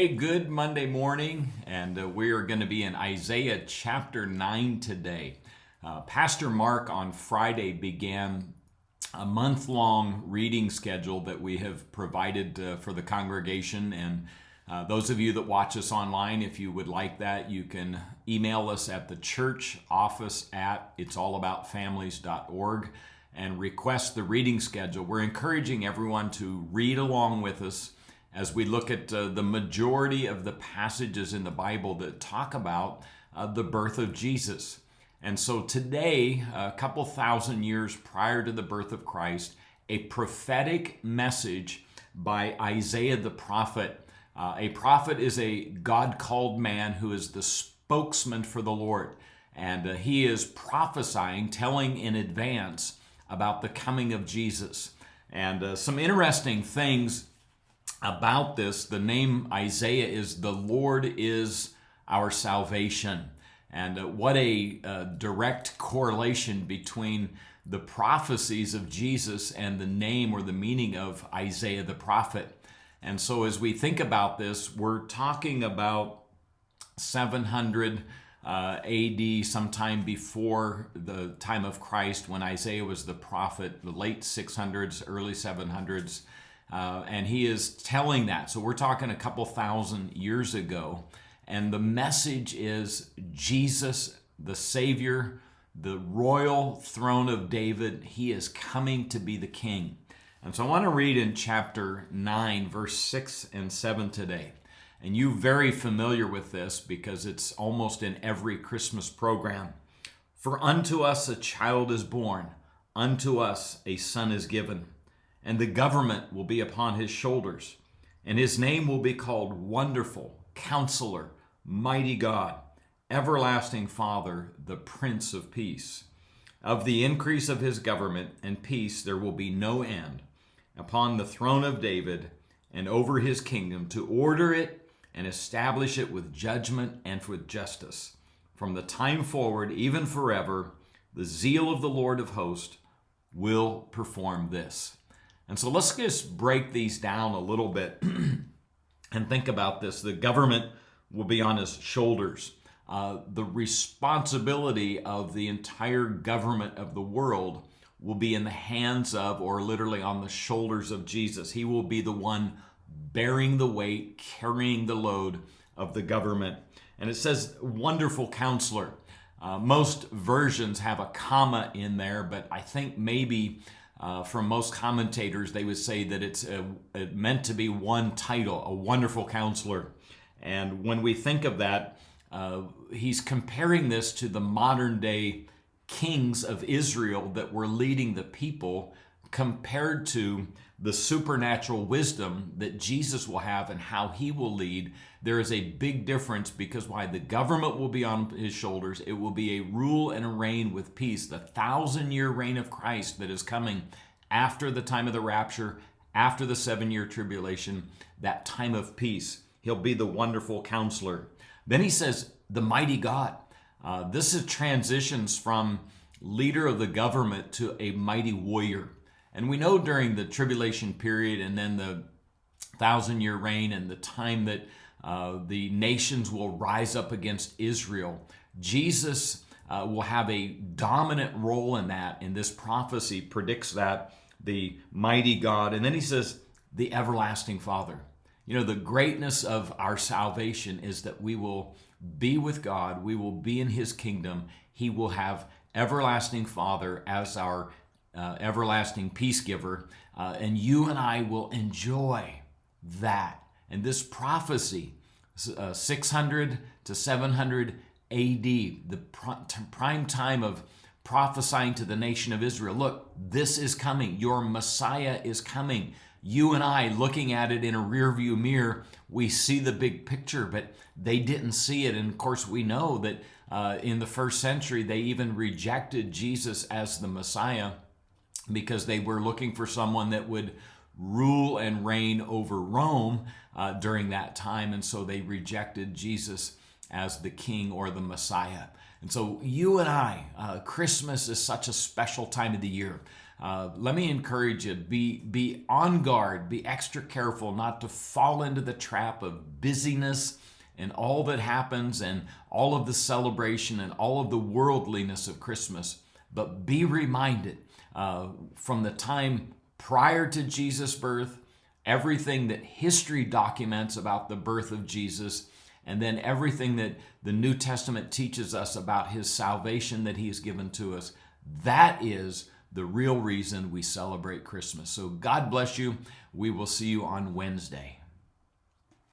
Hey, good Monday morning, and we are going to be in Isaiah chapter 9 today. Pastor Mark on Friday began a month-long reading schedule that we have provided for the congregation, and those of you that watch us online, if you would like that, you can email us at the church office at it'sallaboutfamilies.org and request the reading schedule. We're encouraging everyone to read along with us as we look at the majority of the passages in the Bible that talk about the birth of Jesus. And so today, a couple thousand years prior to the birth of Christ, a prophetic message by Isaiah the prophet. A prophet is a God-called man who is the spokesman for the Lord. And he is prophesying, telling in advance about the coming of Jesus. And some interesting things about this. The name Isaiah is "The Lord is our salvation." And what a direct correlation between the prophecies of Jesus and the name or the meaning of Isaiah the prophet. And so as we think about this, we're talking about 700 AD, sometime before the time of Christ, when Isaiah was the prophet, the late 600s, early 700s. And he is telling that. So we're talking a couple thousand years ago. And the message is Jesus, the Savior, the royal throne of David. He is coming to be the king. And so I want to read in chapter 9, verse 6 and 7 today. And you're very familiar with this because it's almost in every Christmas program. "For unto us a child is born, unto us a son is given. And the government will be upon his shoulders, and his name will be called Wonderful, Counselor, Mighty God, Everlasting Father, the Prince of Peace. Of the increase of his government and peace there will be no end, upon the throne of David and over his kingdom, to order it and establish it with judgment and with justice. From the time forward, even forever, the zeal of the Lord of hosts will perform this." And so let's just break these down a little bit and think about this. The government will be on his shoulders. The responsibility of the entire government of the world will be in the hands of, or literally on the shoulders of Jesus. He will be the one bearing the weight, carrying the load of the government. And it says, Wonderful Counselor. Most versions have a comma in there, but I think maybe from most commentators, they would say that it's meant to be one title, a Wonderful Counselor. And when we think of that, he's comparing this to the modern day kings of Israel that were leading the people, compared to the supernatural wisdom that Jesus will have and how he will lead. There is a big difference, because why? The government will be on his shoulders. It will be a rule and a reign with peace. The 1,000-year reign of Christ that is coming after the time of the rapture, after the 7-year tribulation, that time of peace. He'll be the Wonderful Counselor. Then he says, the Mighty God. This is transitions from leader of the government to a mighty warrior. And we know during the tribulation period and then the 1,000-year reign and the time that the nations will rise up against Israel, Jesus will have a dominant role in that. And this prophecy predicts that, the mighty God. And then he says, the everlasting Father. You know, the greatness of our salvation is that we will be with God. We will be in his kingdom. He will have everlasting Father as our everlasting peace giver, and you and I will enjoy that. And this prophecy, 600 to 700 AD, the prime time of prophesying to the nation of Israel. Look, this is coming. Your Messiah is coming. You and I, looking at it in a rearview mirror, we see the big picture, but they didn't see it. And of course, we know that in the first century, they even rejected Jesus as the Messiah, because they were looking for someone that would rule and reign over Rome during that time. And so they rejected Jesus as the king or the Messiah. And so you and I, Christmas is such a special time of the year. let me encourage you, be on guard, be extra careful not to fall into the trap of busyness and all that happens and all of the celebration and all of the worldliness of Christmas. But be reminded from the time prior to Jesus' birth, everything that history documents about the birth of Jesus, and then everything that the New Testament teaches us about his salvation that he has given to us. That is the real reason we celebrate Christmas. So God bless you. We will see you on Wednesday.